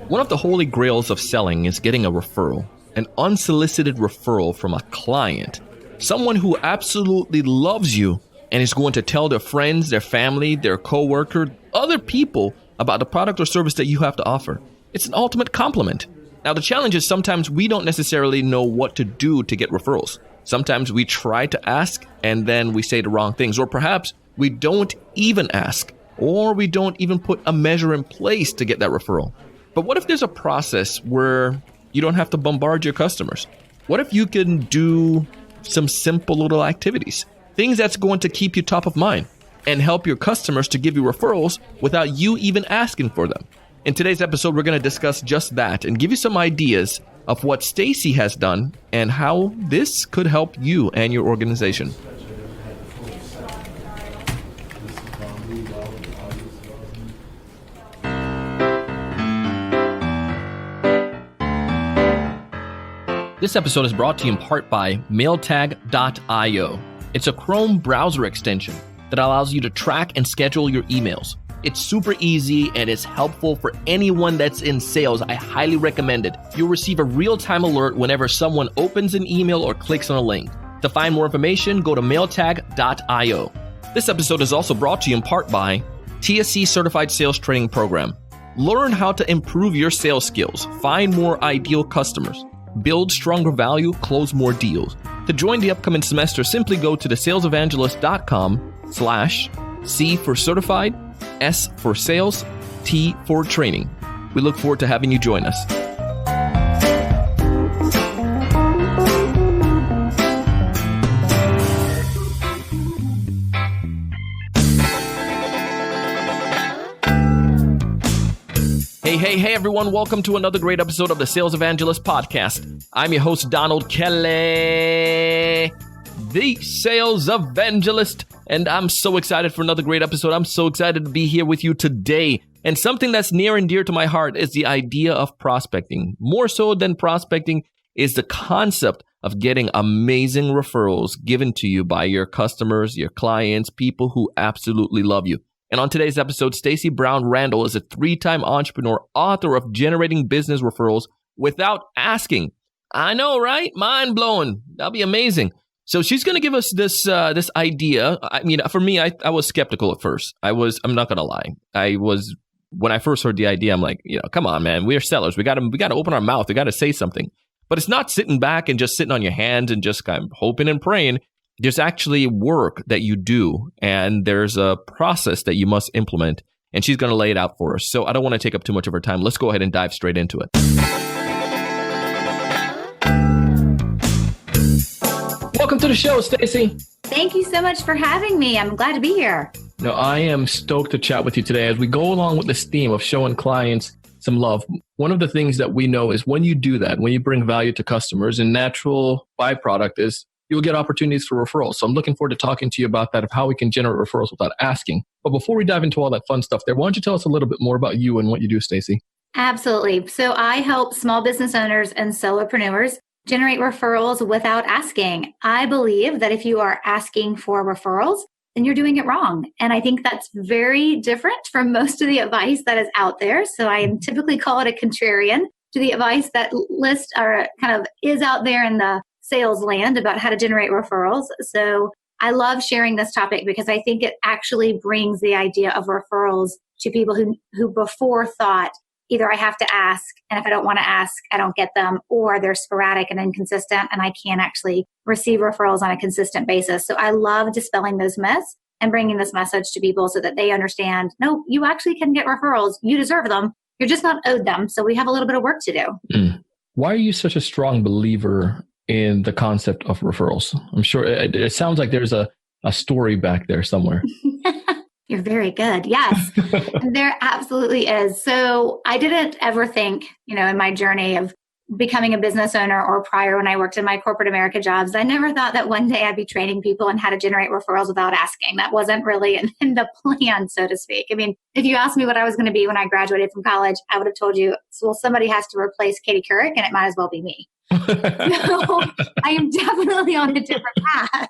One of the holy grails of selling is getting a referral, an unsolicited referral from a client, someone who absolutely loves you and is going to tell their friends, their family, their coworker, other people about the product or service that you have to offer. It's an ultimate compliment. Now, the challenge is sometimes we don't necessarily know what to do to get referrals. Sometimes we try to ask and then we say the wrong things, or perhaps we don't even ask, or we don't even put a measure in place to get that referral. But what if there's a process where you don't have to bombard your customers? What if you can do some simple little activities, things that's going to keep you top of mind and help your customers to give you referrals without you even asking for them? In today's episode, we're going to discuss just that and give you some ideas of what Stacey has done and how this could help you and your organization. This episode is brought to you in part by mailtag.io. It's a Chrome browser extension that allows you to track and schedule your emails. It's super easy and it's helpful for anyone that's in sales. I highly recommend it. You'll receive a real-time alert whenever someone opens an email or clicks on a link. To find more information, go to mailtag.io. This episode is also brought to you in part by TSE Certified Sales Training Program. Learn how to improve your sales skills, find more ideal customers, build stronger value, close more deals. To join the upcoming semester, simply go to thesalesevangelist.com/C for certified, S for sales, T for training. We look forward to having you join us. Hey, everyone. Welcome to another great episode of the Sales Evangelist Podcast. I'm your host, Donald Kelly, the Sales Evangelist, and I'm so excited for another great episode. I'm so excited to be here with you today. And something that's near and dear to my heart is the idea of prospecting. More so than prospecting is the concept of getting amazing referrals given to you by your customers, your clients, people who absolutely love you. And on today's episode, Stacey Brown Randall is a 3-time entrepreneur, author of Generating Business Referrals Without Asking. I know, right? Mind blowing. That'll be amazing. So she's going to give us this idea. I mean, for me, I was skeptical at first. I'm not going to lie. When I first heard the idea, I'm like, come on, man. We're sellers. We got to open our mouth. We got to say something. But it's not sitting back and just sitting on your hands and just kind of hoping and praying. There's actually work that you do, and there's a process that you must implement, and she's going to lay it out for us. So I don't want to take up too much of her time. Let's go ahead and dive straight into it. Welcome to the show, Stacey. Thank you so much for having me. I'm glad to be here. No, I am stoked to chat with you today as we go along with this theme of showing clients some love. One of the things that we know is when you do that, when you bring value to customers, a natural byproduct is you'll get opportunities for referrals. So I'm looking forward to talking to you about that, of how we can generate referrals without asking. But before we dive into all that fun stuff there, why don't you tell us a little bit more about you and what you do, Stacey? Absolutely. So I help small business owners and solopreneurs generate referrals without asking. I believe that if you are asking for referrals, then you're doing it wrong. And I think that's very different from most of the advice that is out there. So I typically call it a contrarian to the advice that is out there in the sales land about how to generate referrals. So I love sharing this topic because I think it actually brings the idea of referrals to people who before thought either I have to ask, and if I don't want to ask, I don't get them, or they're sporadic and inconsistent, and I can't actually receive referrals on a consistent basis. So I love dispelling those myths and bringing this message to people so that they understand, no, you actually can get referrals. You deserve them. You're just not owed them. So we have a little bit of work to do. Why are you such a strong believer in the concept of referrals? I'm sure it sounds like there's a story back there somewhere. You're very good. Yes, there absolutely is. So I didn't ever think, in my journey of becoming a business owner or prior when I worked in my corporate America jobs, I never thought that one day I'd be training people on how to generate referrals without asking. That wasn't really in the plan, so to speak. I mean, if you asked me what I was going to be when I graduated from college, I would have told you, well, somebody has to replace Katie Couric and it might as well be me. So I am definitely on a different path.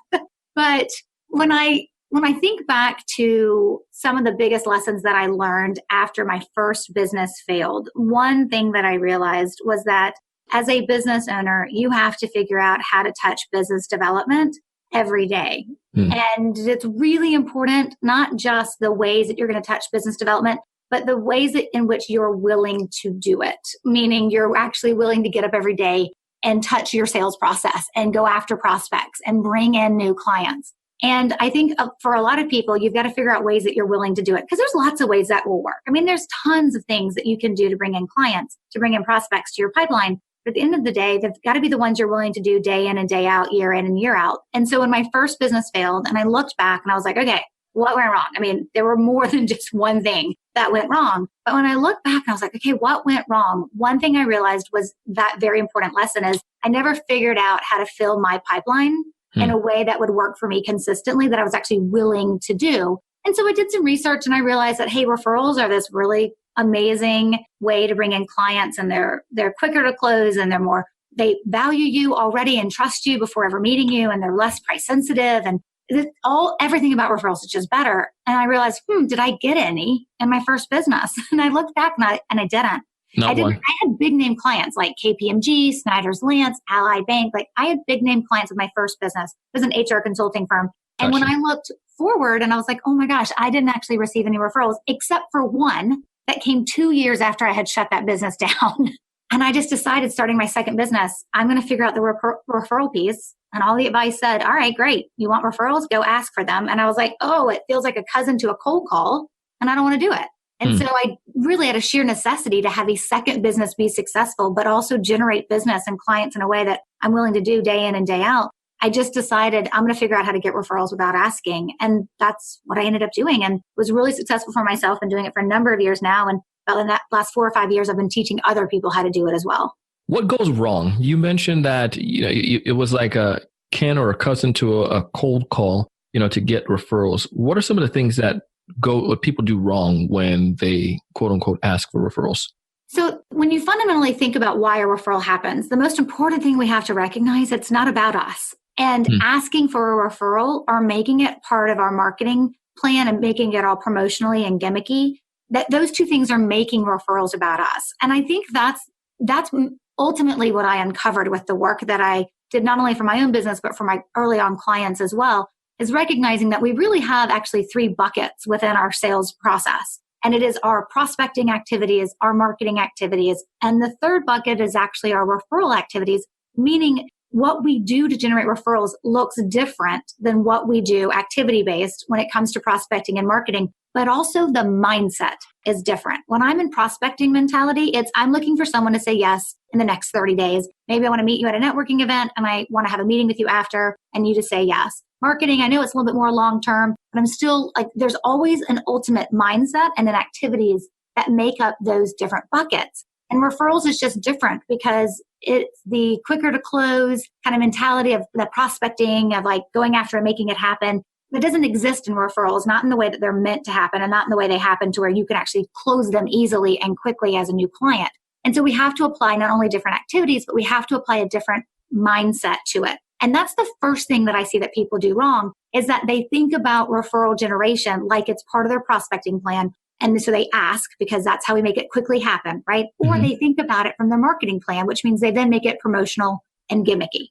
But when I when I think back to some of the biggest lessons that I learned after my first business failed, one thing that I realized was that as a business owner, you have to figure out how to touch business development every day. And it's really important, not just the ways that you're going to touch business development, but the ways in which you're willing to do it, meaning you're actually willing to get up every day and touch your sales process and go after prospects and bring in new clients. And I think for a lot of people, you've got to figure out ways that you're willing to do it because there's lots of ways that will work. I mean, there's tons of things that you can do to bring in clients, to bring in prospects to your pipeline. But at the end of the day, they've got to be the ones you're willing to do day in and day out, year in and year out. And so when my first business failed and I looked back and I was like, okay, what went wrong? I mean, there were more than just one thing that went wrong. But when I look back, I was like, okay, what went wrong? One thing I realized was that very important lesson is I never figured out how to fill my pipeline in a way that would work for me consistently, that I was actually willing to do. And so I did some research and I realized that, hey, referrals are this really amazing way to bring in clients, and they're quicker to close, and they value you already and trust you before ever meeting you, and they're less price sensitive, and everything about referrals is just better. And I realized, did I get any in my first business? And I looked back and I didn't. I had big name clients like KPMG, Snyder's Lance, Ally Bank. Like I had big name clients with my first business. It was an HR consulting firm. And when I looked forward and I was like, oh my gosh, I didn't actually receive any referrals except for one that came 2 years after I had shut that business down. And I just decided, starting my second business, I'm going to figure out the referral piece. And all the advice said, all right, great. You want referrals? Go ask for them. And I was like, oh, it feels like a cousin to a cold call and I don't want to do it. And so I really had a sheer necessity to have a second business be successful, but also generate business and clients in a way that I'm willing to do day in and day out. I just decided I'm going to figure out how to get referrals without asking. And that's what I ended up doing and was really successful for myself and doing it for a number of years now. And about in that last 4 or 5 years, I've been teaching other people how to do it as well. What goes wrong? You mentioned that it was like a kin or a cousin to a cold call, to get referrals. What are some of the things that what people do wrong when they quote unquote ask for referrals? So when you fundamentally think about why a referral happens, the most important thing we have to recognize, it's not about us. And asking for a referral or making it part of our marketing plan and making it all promotionally and gimmicky, that those two things are making referrals about us. And I think that's ultimately what I uncovered with the work that I did, not only for my own business, but for my early on clients as well, is recognizing that we really have actually 3 buckets within our sales process. And it is our prospecting activities, our marketing activities, and the third bucket is actually our referral activities, meaning what we do to generate referrals looks different than what we do activity-based when it comes to prospecting and marketing, but also the mindset is different. When I'm in prospecting mentality, I'm looking for someone to say yes in the next 30 days. Maybe I want to meet you at a networking event and I want to have a meeting with you after and you to say yes. Marketing, I know it's a little bit more long-term, but I'm still like, there's always an ultimate mindset and then activities that make up those different buckets. And referrals is just different because it's the quicker to close kind of mentality of the prospecting, of like going after and making it happen. That doesn't exist in referrals, not in the way that they're meant to happen and not in the way they happen to where you can actually close them easily and quickly as a new client. And so we have to apply not only different activities, but we have to apply a different mindset to it. And that's the first thing that I see that people do wrong is that they think about referral generation like it's part of their prospecting plan. And so they ask because that's how we make it quickly happen, right? Or they think about it from their marketing plan, which means they then make it promotional and gimmicky.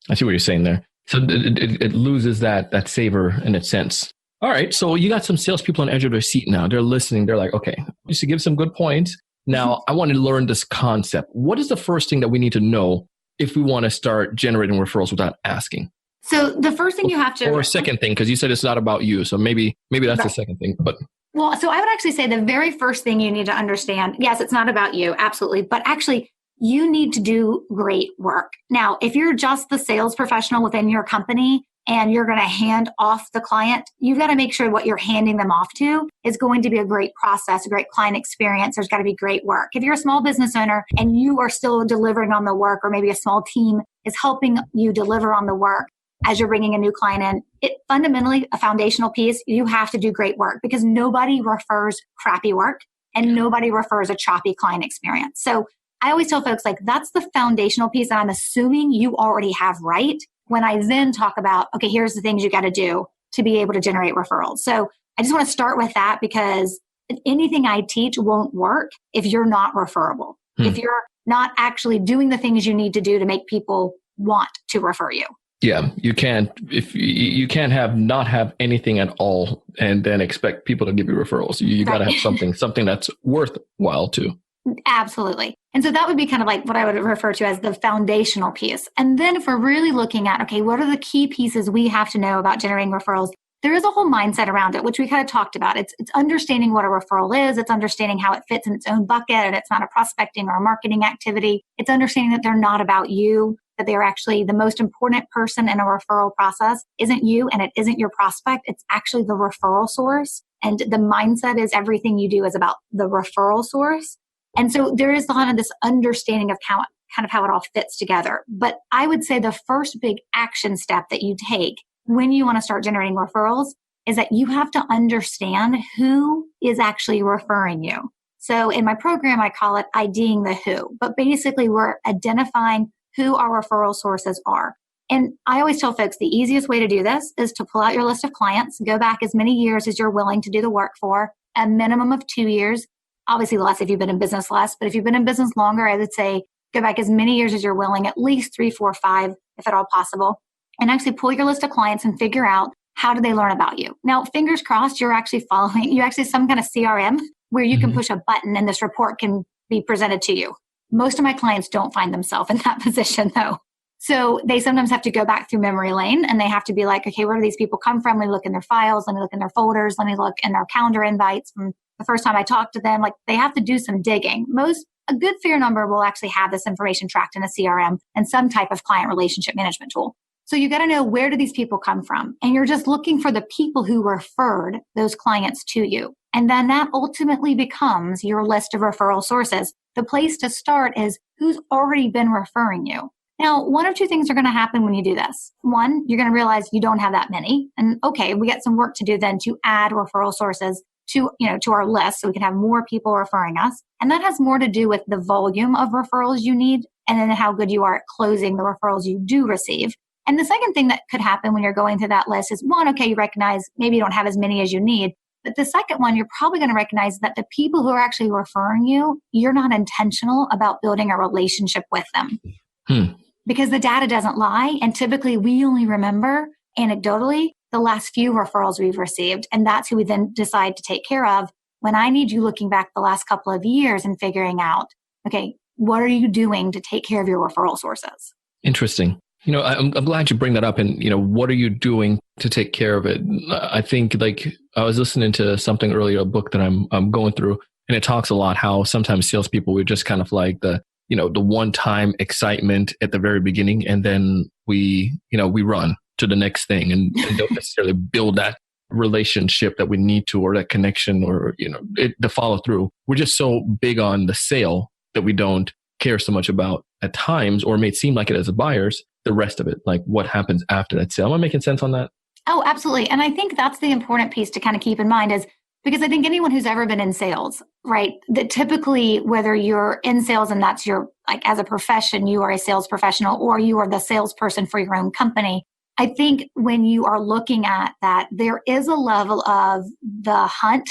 I see what you're saying there. So it loses that savor in its sense. All right. So you got some salespeople on the edge of their seat now. They're listening. They're like, okay, you should give some good points. Now, I want to learn this concept. What is the first thing that we need to know if we want to start generating referrals without asking? So the first thing you have to... Or a second thing, because you said it's not about you. So maybe that's the second thing. But well, so I would actually say the very first thing you need to understand, yes, it's not about you, absolutely. But actually, you need to do great work. Now, if you're just the sales professional within your company and you're going to hand off the client, you've got to make sure what you're handing them off to is going to be a great process, a great client experience. There's got to be great work. If you're a small business owner and you are still delivering on the work, or maybe a small team is helping you deliver on the work as you're bringing a new client in, it fundamentally, a foundational piece, you have to do great work because nobody refers crappy work and nobody refers a choppy client experience. So I always tell folks, like, that's the foundational piece that I'm assuming you already have right when I then talk about, okay, here's the things you got to do to be able to generate referrals. So I just want to start with that because anything I teach won't work if you're not referable, if you're not actually doing the things you need to do to make people want to refer you. Yeah, you can't. If you can't not have anything at all, and then expect people to give you referrals. You got to have something that's worthwhile too. Absolutely. And so that would be kind of like what I would refer to as the foundational piece. And then if we're really looking at, okay, what are the key pieces we have to know about generating referrals? There is a whole mindset around it, which we kind of talked about. It's understanding what a referral is. It's understanding how it fits in its own bucket, and it's not a prospecting or a marketing activity. It's understanding that they're not about you, that they're actually the most important person in a referral process isn't you and it isn't your prospect. It's actually the referral source. And the mindset is everything you do is about the referral source. And so there is a lot of this understanding of how it all fits together. But I would say the first big action step that you take when you want to start generating referrals is that you have to understand who is actually referring you. So in my program, I call it IDing the who, but basically we're identifying who our referral sources are. And I always tell folks the easiest way to do this is to pull out your list of clients, go back as many years as you're willing to do the work for, a minimum of 2 years, obviously less if you've been in business less, but if you've been in business longer, I would say go back as many years as you're willing, at least 3, 4, 5, if at all possible, and actually pull your list of clients and figure out how do they learn about you. Now, fingers crossed, you're actually some kind of CRM where you can push a button and this report can be presented to you. Most of my clients don't find themselves in that position though. So they sometimes have to go back through memory lane and they have to be like, okay, where do these people come from? Let me look in their files. Let me look in their folders. Let me look in their calendar invites from the first time I talked to them. Like they have to do some digging. A good fair number will actually have this information tracked in a CRM and some type of client relationship management tool. So you got to know, where do these people come from? And you're just looking for the people who referred those clients to you. And then that ultimately becomes your list of referral sources. The place to start is who's already been referring you. Now, one of two things are going to happen when you do this. One, you're going to realize you don't have that many. And okay, we got some work to do then to add referral sources to our list so we can have more people referring us. And that has more to do with the volume of referrals you need and then how good you are at closing the referrals you do receive. And the second thing that could happen when you're going through that list is one, okay, you recognize maybe you don't have as many as you need. But the second one, you're probably going to recognize that the people who are actually referring you, you're not intentional about building a relationship with them. Because the data doesn't lie. And typically we only remember anecdotally the last few referrals we've received. And that's who we then decide to take care of when I need you looking back the last couple of years and figuring out, okay, what are you doing to take care of your referral sources? Interesting. I'm glad you bring that up. And, what are you doing to take care of it? I think I was listening to something earlier, a book that I'm going through, and it talks a lot how sometimes salespeople, we're just kind of like the one-time excitement at the very beginning. And then we run to the next thing and don't necessarily build that relationship that we need to, or that connection, or, the follow through. We're just so big on the sale that we don't care so much about at times, or it may seem like it as a buyers, the rest of it, like what happens after that sale. Am I making sense on that? Oh, absolutely. And I think that's the important piece to kind of keep in mind is because I think anyone who's ever been in sales, right, that typically whether you're in sales and that's your, like as a profession, you are a sales professional or you are the salesperson for your own company. I think when you are looking at that, there is a level of the hunt,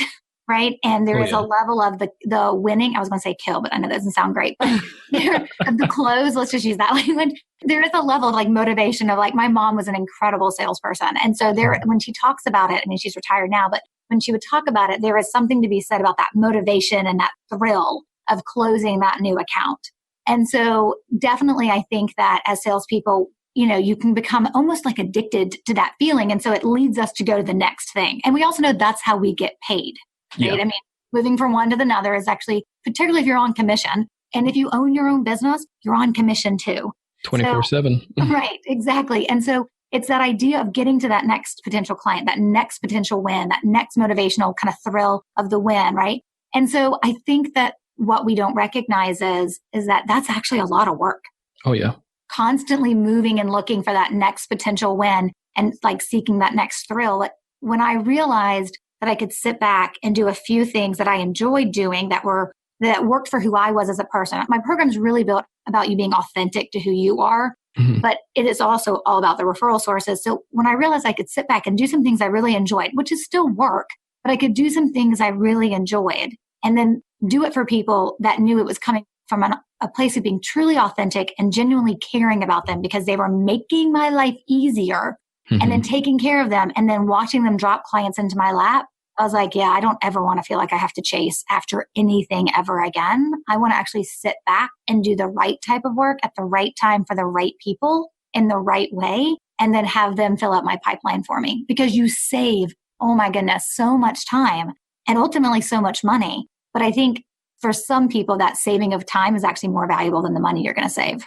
right? And there is a level of the winning. I was going to say kill, but I know that doesn't sound great. But the close, let's just use that language. There is a level of motivation of my mom was an incredible salesperson. And so when she talks about it, I mean, she's retired now, but when she would talk about it, there is something to be said about that motivation and that thrill of closing that new account. And so definitely I think that as salespeople, you can become almost addicted to that feeling. And so it leads us to go to the next thing. And we also know that's how we get paid. Right? Yeah. I mean, moving from one to the other is actually, particularly if you're on commission. And if you own your own business, you're on commission too. 24/7. Right, exactly. And so it's that idea of getting to that next potential client, that next potential win, that next motivational kind of thrill of the win, right? And so I think that what we don't recognize is that that's actually a lot of work. Oh, yeah. Constantly moving and looking for that next potential win and seeking that next thrill. When I realized that I could sit back and do a few things that I enjoyed doing that worked for who I was as a person. My program's really built about you being authentic to who you are but it is also all about the referral sources. So when I realized I could sit back and do some things I really enjoyed, which is still work, but I could do some things I really enjoyed and then do it for people that knew it was coming from a place of being truly authentic and genuinely caring about them because they were making my life easier and then taking care of them and then watching them drop clients into my lap. I was like, yeah, I don't ever want to feel like I have to chase after anything ever again. I want to actually sit back and do the right type of work at the right time for the right people in the right way, and then have them fill up my pipeline for me because you save, oh my goodness, so much time and ultimately so much money. But I think for some people, that saving of time is actually more valuable than the money you're going to save.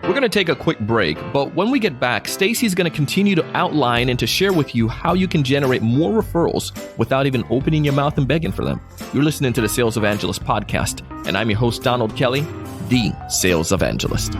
We're going to take a quick break, but when we get back, Stacey's going to continue to outline and to share with you how you can generate more referrals without even opening your mouth and begging for them. You're listening to the Sales Evangelist podcast, and I'm your host, Donald Kelly, the Sales Evangelist.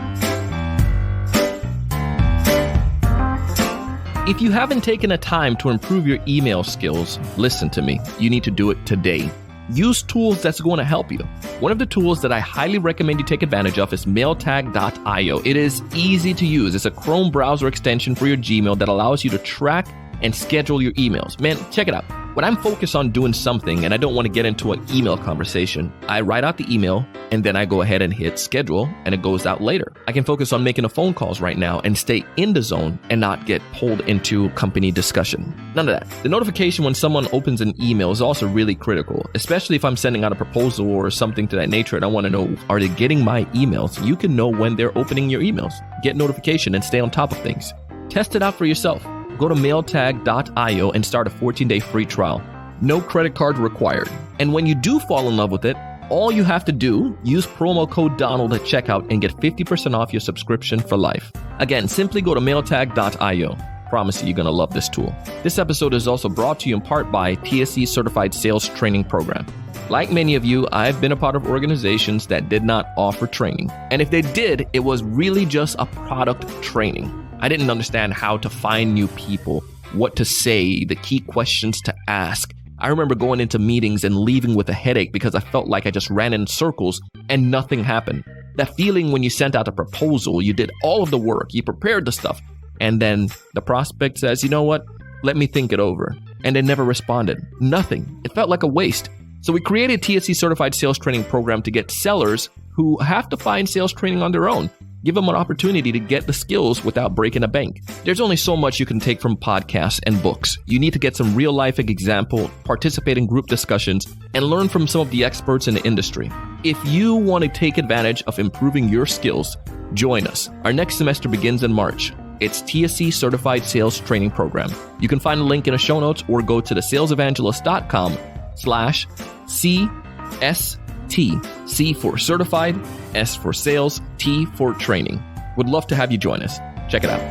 If you haven't taken a time to improve your email skills, listen to me. You need to do it today. Use tools that's going to help you. One of the tools that I highly recommend you take advantage of is mailtag.io. It is easy to use. It's a Chrome browser extension for your Gmail that allows you to track and schedule your emails. Man, check it out. When I'm focused on doing something and I don't want to get into an email conversation, I write out the email and then I go ahead and hit schedule and it goes out later. I can focus on making the phone calls right now and stay in the zone and not get pulled into company discussion. None of that. The notification when someone opens an email is also really critical, especially if I'm sending out a proposal or something to that nature and I want to know, are they getting my emails? You can know when they're opening your emails. Get notification and stay on top of things. Test it out for yourself. Go to mailtag.io and start a 14-day free trial. No credit card required. And when you do fall in love with it, all you have to do, use promo code Donald at checkout and get 50% off your subscription for life. Again, simply go to mailtag.io. Promise you, you're going to love this tool. This episode is also brought to you in part by TSE Certified Sales Training Program. Like many of you, I've been a part of organizations that did not offer training. And if they did, it was really just a product training. I didn't understand how to find new people, what to say, the key questions to ask. I remember going into meetings and leaving with a headache because I felt like I just ran in circles and nothing happened. That feeling when you sent out a proposal, you did all of the work, you prepared the stuff, and then the prospect says, you know what, let me think it over. And they never responded. Nothing. It felt like a waste. So we created TSE Certified Sales Training Program to get sellers who have to find sales training on their own. Give them an opportunity to get the skills without breaking a bank. There's only so much you can take from podcasts and books. You need to get some real life example, participate in group discussions, and learn from some of the experts in the industry. If you want to take advantage of improving your skills, join us. Our next semester begins in March. It's TSE Certified Sales Training Program. You can find a link in the show notes or go to thesalesevangelist.com/CST. C for certified, S for sales, T for training. Would love to have you join us. Check it out.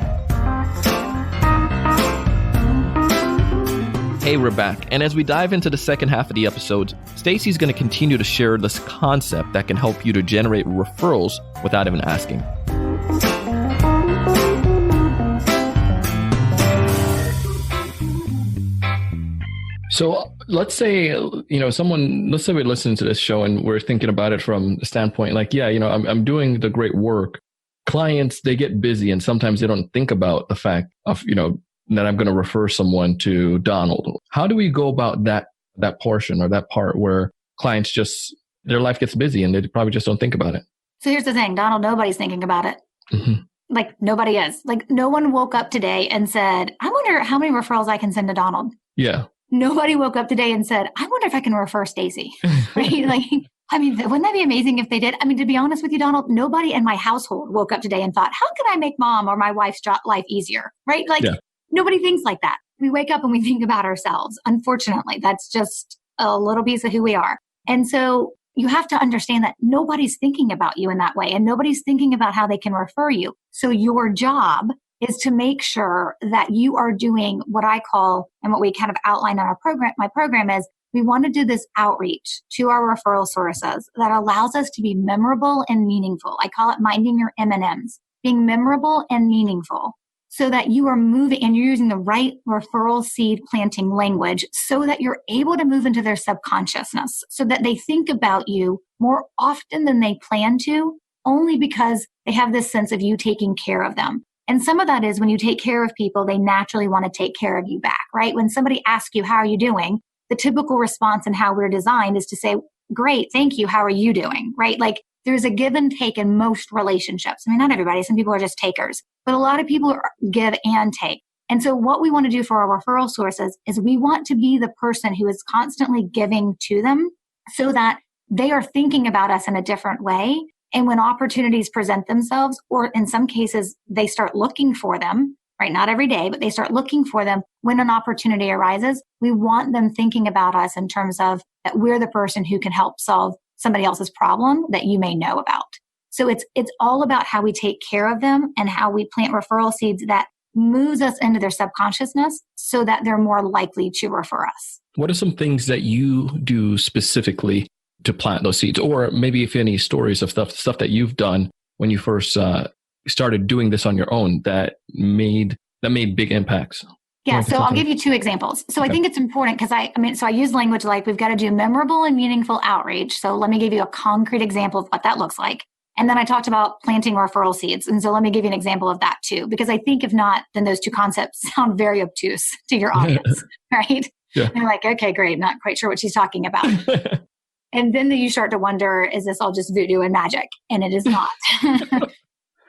Hey, we're back. And as we dive into the second half of the episode, Stacey's going to continue to share this concept that can help you to generate referrals without even asking. So let's say, let's say we're listening to this show and we're thinking about it from the standpoint like, yeah, I'm doing the great work. Clients, they get busy and sometimes they don't think about the fact of, that I'm going to refer someone to Donald. How do we go about that portion or that part where clients their life gets busy and they probably just don't think about it? So here's the thing, Donald, nobody's thinking about it. Mm-hmm. Like nobody is. Like no one woke up today and said, I wonder how many referrals I can send to Donald. Yeah. Nobody woke up today and said, I wonder if I can refer Stacey. Right? Wouldn't that be amazing if they did? To be honest with you, Donald, nobody in my household woke up today and thought, how can I make mom or my wife's life easier? Right? Nobody thinks like that. We wake up and we think about ourselves. Unfortunately, that's just a little piece of who we are. And so you have to understand that nobody's thinking about you in that way and nobody's thinking about how they can refer you. So your job is to make sure that you are doing what I call, and what we kind of outline on our program, my program is, we want to do this outreach to our referral sources that allows us to be memorable and meaningful. I call it minding your M&Ms, being memorable and meaningful. so that you are moving and you're using the right referral seed planting language so that you're able to move into their subconsciousness so that they think about you more often than they plan to, only because they have this sense of you taking care of them. And some of that is when you take care of people, they naturally want to take care of you back, right? When somebody asks you, how are you doing? The typical response and how we're designed is to say, great, thank you. How are you doing? Right? Like there's a give and take in most relationships. I mean, not everybody. Some people are just takers, but a lot of people give and take. And so what we want to do for our referral sources is we want to be the person who is constantly giving to them so that they are thinking about us in a different way. And when opportunities present themselves, or in some cases, they start looking for them, right? Not every day, but they start looking for them. When an opportunity arises, we want them thinking about us in terms of that we're the person who can help solve somebody else's problem that you may know about. So it's all about how we take care of them and how we plant referral seeds that moves us into their subconsciousness so that they're more likely to refer us. What are some things that you do specifically to plant those seeds? Or maybe if any stories of stuff that you've done when you first started doing this on your own that made big impacts? Yeah, so I'll give you two examples. So okay. I think it's important because I use language like we've got to do memorable and meaningful outreach. So let me give you a concrete example of what that looks like. And then I talked about planting referral seeds. And so let me give you an example of that too, because I think if not, then those two concepts sound very obtuse to your audience, right? Yeah. And they're like, okay, great. Not quite sure what she's talking about. And then you start to wonder, is this all just voodoo and magic? And it is not.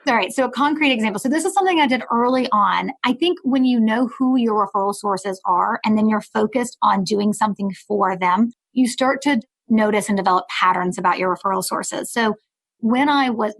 All right. So a concrete example. So this is something I did early on. I think when you know who your referral sources are, and then you're focused on doing something for them, you start to notice and develop patterns about your referral sources. So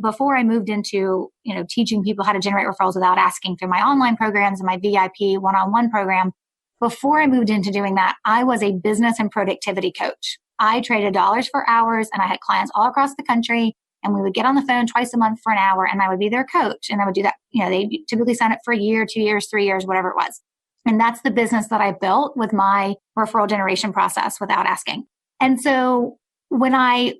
before I moved into, teaching people how to generate referrals without asking through my online programs and my VIP one-on-one program, before I moved into doing that, I was a business and productivity coach. I traded dollars for hours and I had clients all across the country. And we would get on the phone twice a month for an hour and I would be their coach. And I would do that. They typically sign up for a year, 2 years, 3 years, whatever it was. And that's the business that I built with my referral generation process without asking. And so when I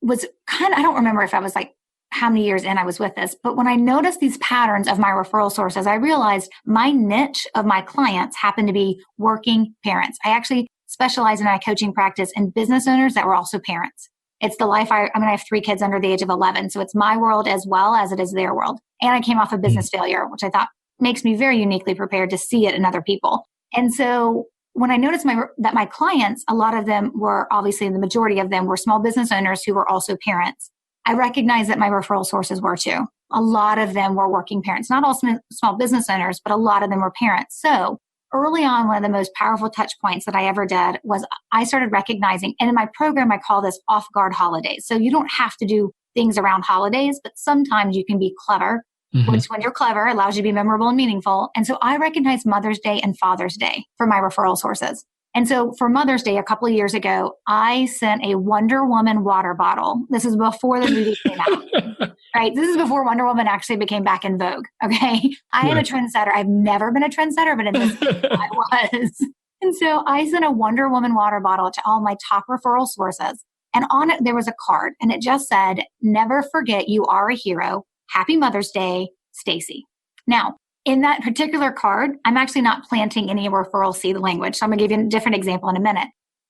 was I don't remember if I was like how many years in I was with this, but when I noticed these patterns of my referral sources, I realized my niche of my clients happened to be working parents. I actually specialize in my coaching practice in business owners that were also parents. It's the life I have 3 kids under the age of 11. So it's my world as well as it is their world. And I came off a business failure, which I thought makes me very uniquely prepared to see it in other people. And so when I noticed that my clients, a lot of them were, obviously the majority of them were small business owners who were also parents. I recognized that my referral sources were too. A lot of them were working parents, not all small business owners, but a lot of them were parents. So early on, one of the most powerful touch points that I ever did was I started recognizing, and in my program, I call this off-guard holidays. So you don't have to do things around holidays, but sometimes you can be clever, which when you're clever allows you to be memorable and meaningful. And so I recognized Mother's Day and Father's Day for my referral sources. And so for Mother's Day, a couple of years ago, I sent a Wonder Woman water bottle. This is before the movie came out, right? This is before Wonder Woman actually became back in vogue, okay? I am a trendsetter. I've never been a trendsetter, but in this case, I was. And so I sent a Wonder Woman water bottle to all my top referral sources. And on it, there was a card, and it just said, "Never forget you are a hero. Happy Mother's Day, Stacey." Now, in that particular card, I'm actually not planting any referral seed language. So I'm going to give you a different example in a minute.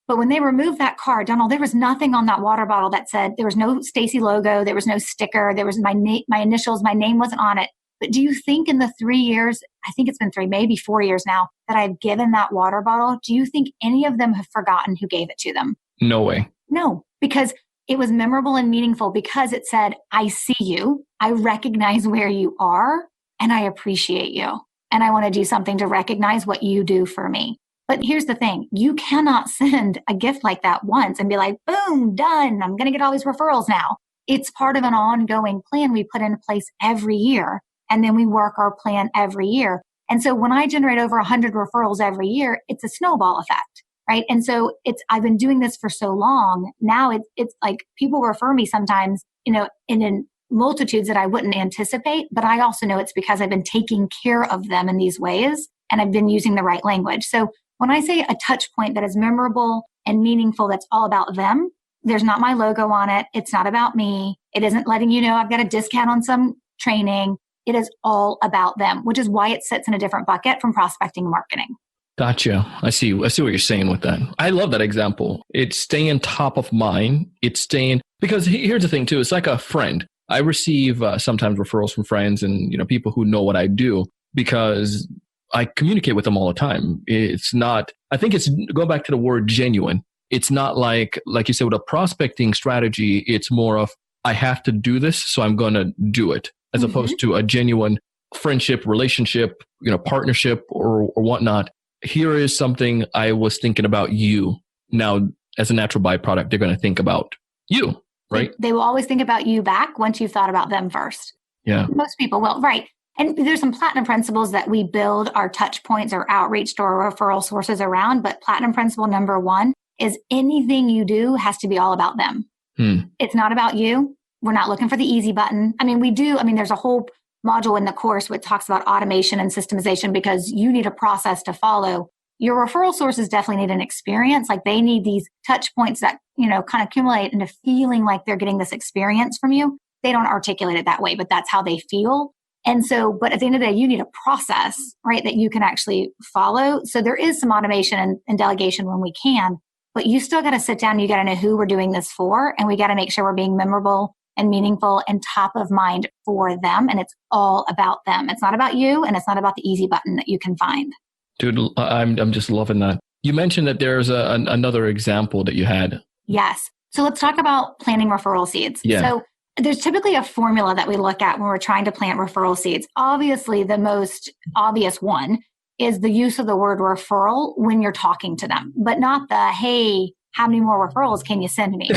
But when they removed that card, Donald, there was nothing on that water bottle that said, there was no Stacey logo, there was no sticker, there was my initials, my name wasn't on it. But do you think in the 3 years, I think it's been 3, maybe 4 years now, that I've given that water bottle, do you think any of them have forgotten who gave it to them? No way. No, because it was memorable and meaningful because it said, I see you, I recognize where you are, and I appreciate you. And I want to do something to recognize what you do for me. But here's the thing. You cannot send a gift like that once and be like, boom, done. I'm going to get all these referrals now. It's part of an ongoing plan we put into place every year. And then we work our plan every year. And so when I generate over 100 referrals every year, it's a snowball effect, right? And so I've been doing this for so long. Now it's like people refer me sometimes, in multitudes that I wouldn't anticipate, but I also know it's because I've been taking care of them in these ways and I've been using the right language. So when I say a touch point that is memorable and meaningful, that's all about them, there's not my logo on it. It's not about me. It isn't letting you know I've got a discount on some training. It is all about them, which is why it sits in a different bucket from prospecting and marketing. Gotcha. I see what you're saying with that. I love that example. It's staying top of mind. It's staying, because here's the thing too. It's like a friend. I receive sometimes referrals from friends and, people who know what I do because I communicate with them all the time. It's not, I think it's, go back to the word genuine. It's not like you said, with a prospecting strategy, it's more of, I have to do this, so I'm going to do it, as opposed to a genuine friendship, relationship, partnership or whatnot. Here is something I was thinking about you. Now, as a natural byproduct, they're going to think about you, right? They will always think about you back once you've thought about them first. Yeah. Most people will, right. And there's some platinum principles that we build our touch points or outreach to our referral sources around. But platinum principle number 1 is anything you do has to be all about them. It's not about you. We're not looking for the easy button. There's a whole module in the course which talks about automation and systemization because you need a process to follow. Your referral sources definitely need an experience. Like they need these touch points that, kind of accumulate into feeling like they're getting this experience from you. They don't articulate it that way, but that's how they feel. And so, but at the end of the day, you need a process, right, that you can actually follow. So there is some automation and delegation when we can, but you still got to sit down. You got to know who we're doing this for. And we got to make sure we're being memorable and meaningful and top of mind for them. And it's all about them. It's not about you. And it's not about the easy button that you can find. Dude, I'm just loving that. You mentioned that there's another example that you had. Yes. So let's talk about planting referral seeds. Yeah. So there's typically a formula that we look at when we're trying to plant referral seeds. Obviously, the most obvious one is the use of the word referral when you're talking to them, but not the, hey, how many more referrals can you send me?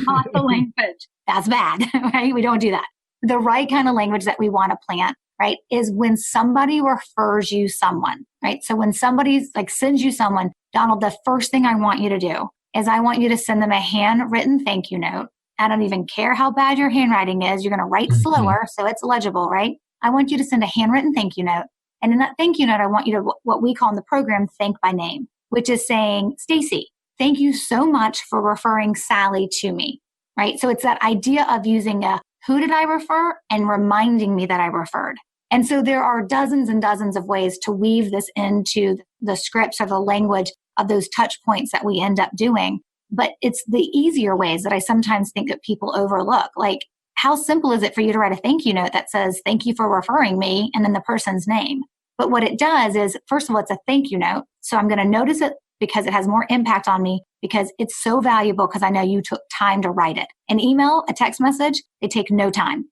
Not the language. That's bad, right? We don't do that. The right kind of language that we want to plant, right, is when somebody refers you someone, right? So when somebody's sends you someone, Donald, the first thing I want you to do is I want you to send them a handwritten thank you note. I don't even care how bad your handwriting is. You're going to write slower so it's legible, right? I want you to send a handwritten thank you note. And in that thank you note, I want you to, what we call in the program, thank by name, which is saying, Stacey, thank you so much for referring Sally to me, right? So it's that idea of using a who did I refer and reminding me that I referred. And so there are dozens and dozens of ways to weave this into the scripts or the language of those touch points that we end up doing. But it's the easier ways that I sometimes think that people overlook. Like, how simple is it for you to write a thank you note that says, thank you for referring me, and then the person's name? But what it does is, first of all, it's a thank you note. So I'm going to notice it because it has more impact on me because it's so valuable because I know you took time to write it. An email, a text message, they take no time.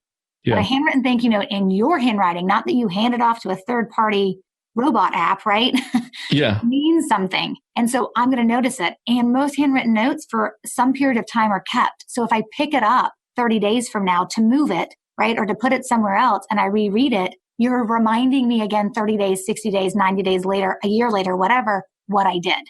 Yeah. But a handwritten thank you note in your handwriting, not that you hand it off to a third-party robot app, right? Yeah. means something. And so I'm going to notice it. And most handwritten notes for some period of time are kept. So if I pick it up 30 days from now to move it, right, or to put it somewhere else and I reread it, you're reminding me again 30 days, 60 days, 90 days later, a year later, whatever, what I did.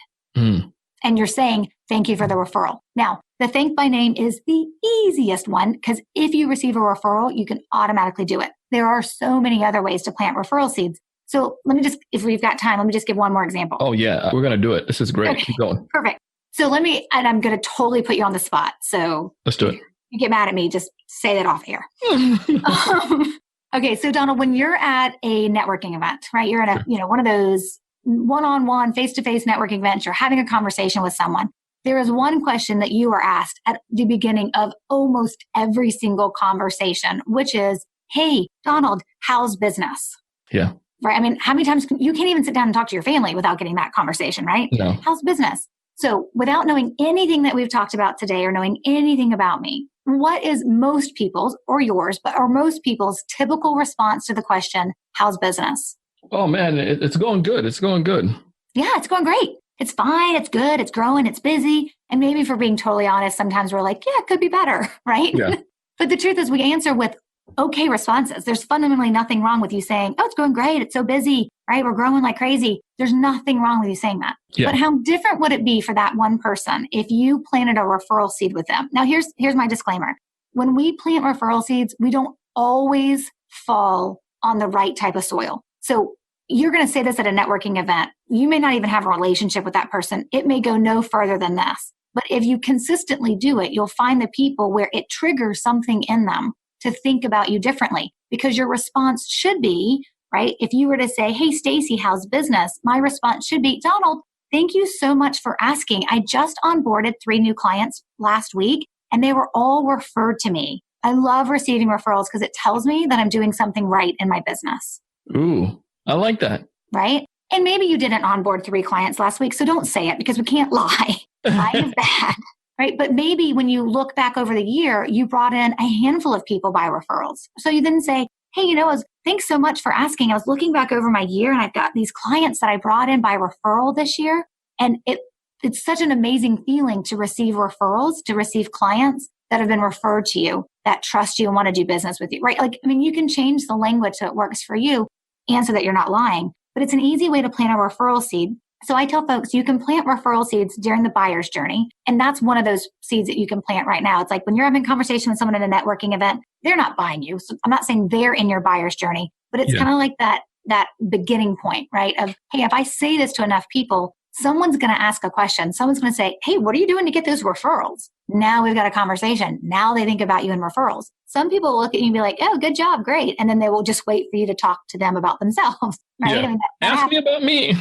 And you're saying, thank you for the referral. Now, the thank by name is the easiest one because if you receive a referral, you can automatically do it. There are so many other ways to plant referral seeds. So let me just, if we've got time, let me just give one more example. Oh yeah, we're going to do it. This is great. Okay. Keep going. Perfect. So and I'm going to totally put you on the spot. So let's do it. You get mad at me, just say that off air. Okay. So Donald, when you're at a networking event, right? You're at one of those one-on-one, face-to-face networking events, you're having a conversation with someone. There is one question that you are asked at the beginning of almost every single conversation, which is, hey, Donald, how's business? Yeah. Right. I mean, how many times you can't even sit down and talk to your family without getting that conversation, right? No. How's business? So without knowing anything that we've talked about today or knowing anything about me, what is most people's or yours, or most people's typical response to the question, how's business? Oh man, it's going good. It's going good. Yeah, it's going great. It's fine. It's good. It's growing. It's busy. And maybe if we're being totally honest, sometimes we're like, yeah, it could be better. Right. Yeah. But the truth is we answer with okay responses. There's fundamentally nothing wrong with you saying, oh, it's going great. It's so busy, right? We're growing like crazy. There's nothing wrong with you saying that. Yeah. But how different would it be for that one person if you planted a referral seed with them? Now, here's my disclaimer. When we plant referral seeds, we don't always fall on the right type of soil. So you're going to say this at a networking event. You may not even have a relationship with that person. It may go no further than this. But if you consistently do it, you'll find the people where it triggers something in them to think about you differently, because your response should be, right? If you were to say, hey, Stacey, how's business? My response should be, Donald, thank you so much for asking. I just onboarded 3 new clients last week and they were all referred to me. I love receiving referrals because it tells me that I'm doing something right in my business. Ooh, I like that. Right? And maybe you didn't onboard 3 clients last week, so don't say it because we can't lie. Lying is bad, right? But maybe when you look back over the year, you brought in a handful of people by referrals. So you then say, hey, thanks so much for asking. I was looking back over my year and I've got these clients that I brought in by referral this year. And it's such an amazing feeling to receive referrals, to receive clients that have been referred to you, that trust you and want to do business with you, right? You can change the language so it works for you and so that you're not lying. But it's an easy way to plant a referral seed. So I tell folks you can plant referral seeds during the buyer's journey. And that's one of those seeds that you can plant right now. It's like when you're having a conversation with someone at a networking event, they're not buying you. So I'm not saying they're in your buyer's journey, but it's kind of like that beginning point, right? Of, hey, if I say this to enough people, someone's going to ask a question. Someone's going to say, hey, what are you doing to get those referrals? Now we've got a conversation. Now they think about you in referrals. Some people will look at you and be like, oh, good job. Great. And then they will just wait for you to talk to them about themselves. Right? Yeah. Ask me about me.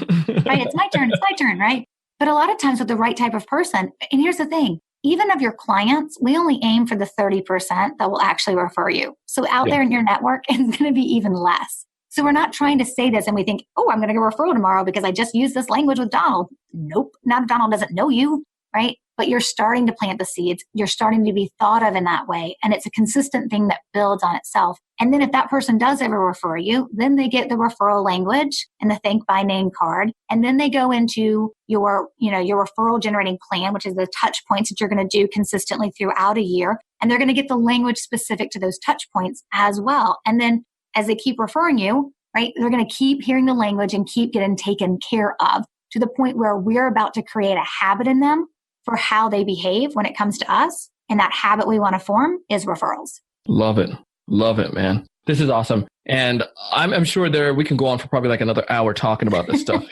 Right. It's my turn. Right. But a lot of times with the right type of person, and here's the thing, even of your clients, we only aim for the 30% that will actually refer you. So out there in your network, it's going to be even less. So we're not trying to say this and we think, oh, I'm going to get a referral tomorrow because I just used this language with Donald. Nope. Not if Donald doesn't know you, right? But you're starting to plant the seeds. You're starting to be thought of in that way. And it's a consistent thing that builds on itself. And then if that person does ever refer you, then they get the referral language and the thank by name card. And then they go into your referral generating plan, which is the touch points that you're going to do consistently throughout a year. And they're going to get the language specific to those touch points as well. And then as they keep referring you, right, they're going to keep hearing the language and keep getting taken care of to the point where we're about to create a habit in them for how they behave when it comes to us. And that habit we want to form is referrals. Love it. Love it, man. This is awesome. And I'm sure we can go on for probably like another hour talking about this stuff.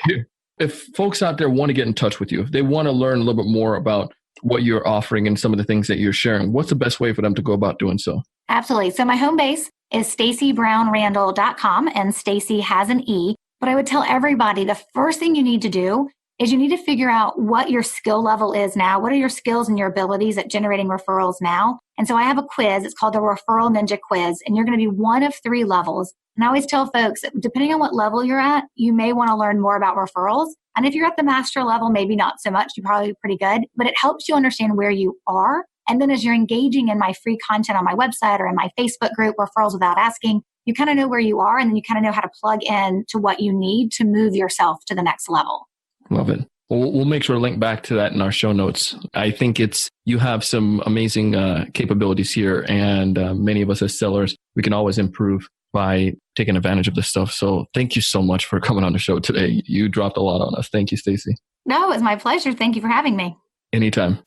If folks out there want to get in touch with you, if they want to learn a little bit more about what you're offering and some of the things that you're sharing, what's the best way for them to go about doing so? Absolutely. So my home base is StaceyBrownRandall.com, and Stacey has an E. But I would tell everybody the first thing you need to do is you need to figure out what your skill level is now. What are your skills and your abilities at generating referrals now? And so I have a quiz. It's called the Referral Ninja Quiz, and you're going to be one of 3 levels. And I always tell folks that depending on what level you're at, you may want to learn more about referrals. And if you're at the master level, maybe not so much. You're probably pretty good, but it helps you understand where you are. And then as you're engaging in my free content on my website or in my Facebook group, Referrals Without Asking, you kind of know where you are, and then you kind of know how to plug in to what you need to move yourself to the next level. Love it. We'll make sure to link back to that in our show notes. I think you have some amazing capabilities here, and many of us as sellers, we can always improve by taking advantage of this stuff. So thank you so much for coming on the show today. You dropped a lot on us. Thank you, Stacey. No, it was my pleasure. Thank you for having me. Anytime.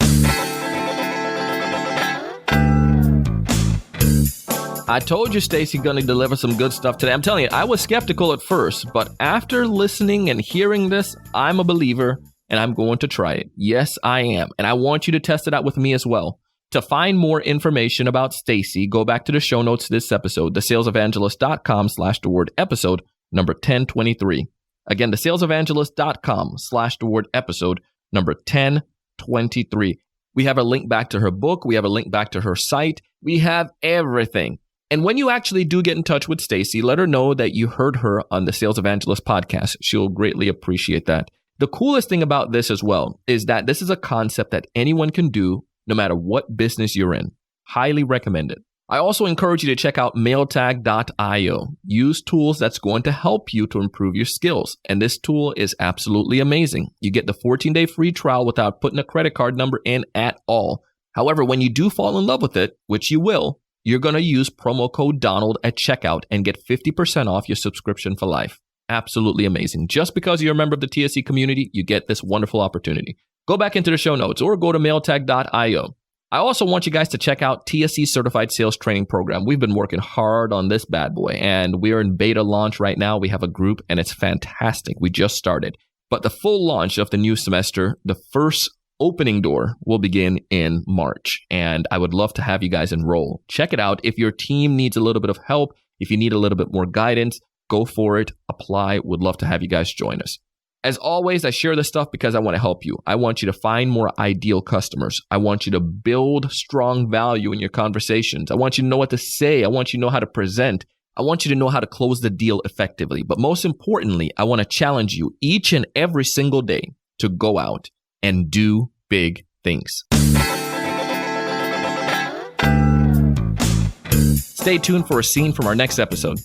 I told you Stacey going to deliver some good stuff today. I'm telling you, I was skeptical at first, but after listening and hearing this, I'm a believer and I'm going to try it. Yes, I am. And I want you to test it out with me as well. To find more information about Stacey, go back to the show notes of this episode, thesalesevangelist.com/episode number 1023. Again, thesalesevangelist.com/episode number 1023. We have a link back to her book. We have a link back to her site. We have everything. And when you actually do get in touch with Stacey, let her know that you heard her on the Sales Evangelist podcast. She'll greatly appreciate that. The coolest thing about this as well is that this is a concept that anyone can do no matter what business you're in. Highly recommend it. I also encourage you to check out mailtag.io. Use tools that's going to help you to improve your skills. And this tool is absolutely amazing. You get the 14-day free trial without putting a credit card number in at all. However, when you do fall in love with it, which you will, you're going to use promo code Donald at checkout and get 50% off your subscription for life. Absolutely amazing. Just because you're a member of the TSE community, you get this wonderful opportunity. Go back into the show notes or go to mailtag.io. I also want you guys to check out TSE Certified Sales Training Program. We've been working hard on this bad boy, and we're in beta launch right now. We have a group, and it's fantastic. We just started. But the full launch of the new semester, the first opening door will begin in March, and I would love to have you guys enroll. Check it out. If your team needs a little bit of help, if you need a little bit more guidance, go for it. Apply. Would love to have you guys join us. As always, I share this stuff because I want to help you. I want you to find more ideal customers. I want you to build strong value in your conversations. I want you to know what to say. I want you to know how to present. I want you to know how to close the deal effectively. But most importantly, I want to challenge you each and every single day to go out and do big things. Stay tuned for a scene from our next episode.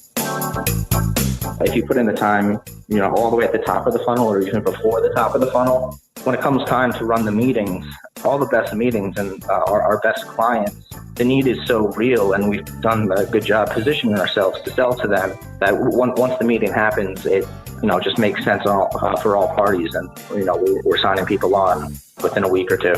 If you put in the time, all the way at the top of the funnel or even before the top of the funnel, when it comes time to run the meetings, all the best meetings and our best clients, the need is so real, and we've done a good job positioning ourselves to sell to them that once the meeting happens, it just makes sense for all parties, and we're signing people on within a week or two.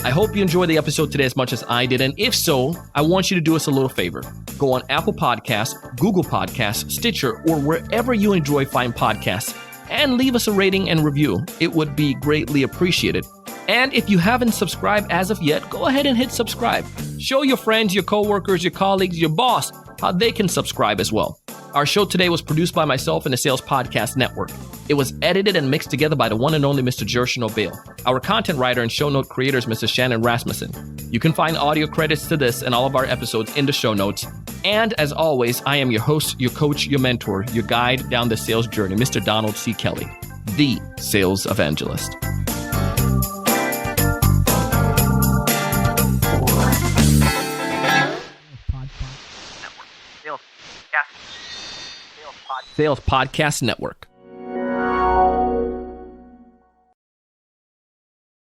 I hope you enjoyed the episode today as much as I did, and if so, I want you to do us a little favor. Go on Apple Podcasts, Google Podcasts, Stitcher, or wherever you enjoy fine podcasts, and leave us a rating and review. It would be greatly appreciated. And if you haven't subscribed as of yet, go ahead and hit subscribe. Show your friends, your coworkers, your colleagues, your boss how they can subscribe as well. Our show today was produced by myself and the Sales Podcast Network. It was edited and mixed together by the one and only Mr. Jershon O'Bale. Our content writer and show note creator is Mrs. Shannon Rasmussen. You can find audio credits to this and all of our episodes in the show notes. And as always, I am your host, your coach, your mentor, your guide down the sales journey, Mr. Donald C. Kelly, the Sales Evangelist. Sales Podcast Network.